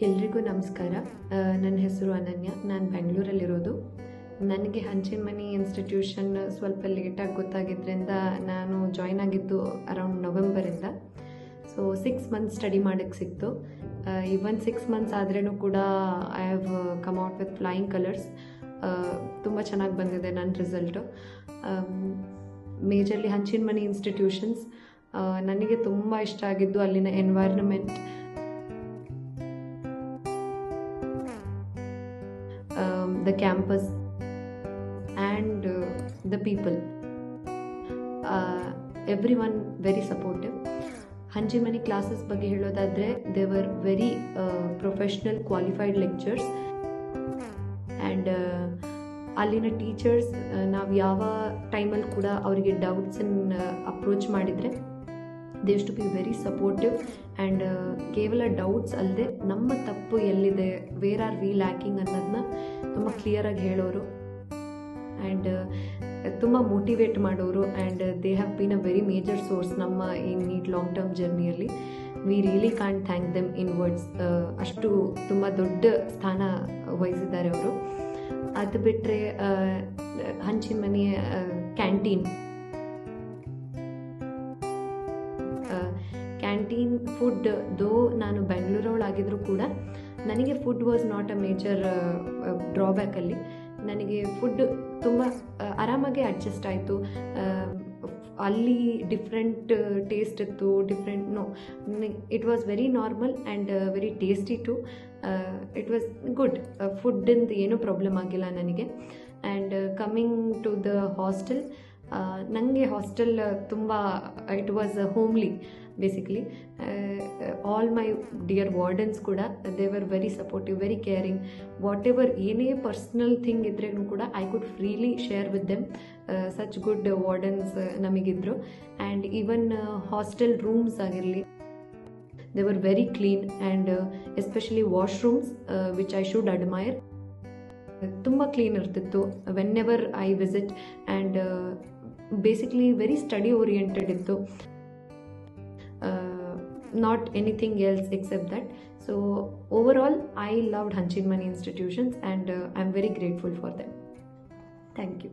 ಎಲ್ರಿಗೂ ನಮಸ್ಕಾರ. ನನ್ನ ಹೆಸರು ಅನನ್ಯ. ನಾನು ಬೆಂಗಳೂರಲ್ಲಿರೋದು. ನನಗೆ ಹಂಚಿನಮನೆ ಇನ್ಸ್ಟಿಟ್ಯೂಷನ್ ಸ್ವಲ್ಪ ಲೇಟಾಗಿ ಗೊತ್ತಾಗಿದ್ದರಿಂದ ನಾನು ಜಾಯ್ನ್ ಆಗಿದ್ದು ಅರೌಂಡ್ ನವೆಂಬರಿಂದ. ಸೊ 6 ಮಂತ್ಸ್ ಸ್ಟಡಿ ಮಾಡೋಕ್ಕೆ ಸಿಕ್ತು. ಇವನ್ 6 ಮಂತ್ಸ್ ಆದ್ರೂ ಕೂಡ I have come out with flying colours. ತುಂಬ ಚೆನ್ನಾಗಿ ಬಂದಿದೆ ನನ್ನ ರಿಸಲ್ಟು. ಮೇಜರ್ಲಿ ಹಂಚಿನಮನೆ ಇನ್ಸ್ಟಿಟ್ಯೂಷನ್ಸ್ ನನಗೆ ತುಂಬ ಇಷ್ಟ ಆಗಿದ್ದು ಅಲ್ಲಿನ environment, the campus and the people. Everyone very supportive. Hanchinamane classes ಬಗ್ಗೆ ಹೇಳೋದಾದರೆ they were very professional qualified lectures and ಅಲ್ಲಿನ ಟೀಚರ್ಸ್ ನಾವು ಯಾವ ಟೈಮಲ್ಲಿ ಕೂಡ ಅವರಿಗೆ ಡೌಟ್ಸನ್ನು ಅಪ್ರೋಚ್ ಮಾಡಿದರೆ they use to be very supportive and ಕೇವಲ ಡೌಟ್ಸ್ ಅಲ್ಲದೆ ನಮ್ಮ ತಪ್ಪು ಎಲ್ಲಿದೆ, ವೇರ್ ಆರ್ ವಿ ಲ್ಯಾಕಿಂಗ್ ಅನ್ನೋದನ್ನ ತುಂಬ ಕ್ಲಿಯರಾಗಿ ಹೇಳೋರು ಆ್ಯಂಡ್ ತುಂಬ ಮೋಟಿವೇಟ್ ಮಾಡೋರು. And they have been a very major source ನಮ್ಮ ಈ ನೀಟ್ ಲಾಂಗ್ ಟರ್ಮ್ ಜರ್ನಿಯಲ್ಲಿ. We really can't thank them in words. ಅಷ್ಟು ತುಂಬ ದೊಡ್ಡ ಸ್ಥಾನ ವಹಿಸಿದ್ದಾರೆ ಅವರು. ಅದು ಬಿಟ್ಟರೆ ಹಂಚಿನಮನೆ ಕ್ಯಾಂಟೀನ್ ಫುಡ್, ದೋ ನಾನು ಬೆಂಗಳೂರವಳಾಗಿದ್ದರೂ ಕೂಡ ನನಗೆ food was not a major ಡ್ರಾಬ್ಯಾಕಲ್ಲಿ. ನನಗೆ ಫುಡ್ ತುಂಬ ಆರಾಮಾಗೆ ಅಡ್ಜಸ್ಟ್ ಆಯಿತು. ಅಲ್ಲಿ ಡಿಫ್ರೆಂಟ್ ಟೇಸ್ಟ್ ಇತ್ತು, it was very normal and very tasty too. It was good. ಫುಡ್ಡಿಂದು ಏನೂ ಪ್ರಾಬ್ಲಮ್ ಆಗಿಲ್ಲ ನನಗೆ. And coming to the hostel, ನನಗೆ ಹಾಸ್ಟೆಲ್ ತುಂಬ it was homely basically. All my dear wardens ಕೂಡ they were very supportive, very caring. Whatever ಏನೇ personal thing ಇದ್ರೂ ಕೂಡ I could freely share with them. Such good wardens ನಮಗಿದ್ರು. And even hostel rooms ಆಗಿರಲಿ, they were very clean and especially washrooms which I should admire. ತುಂಬ clean ಇರ್ತಿತ್ತು whenever I visit. And basically very study oriented ಇತ್ತು, not anything else except that. So overall I loved Hanchinmane institutions and I'm very grateful for them. Thank you.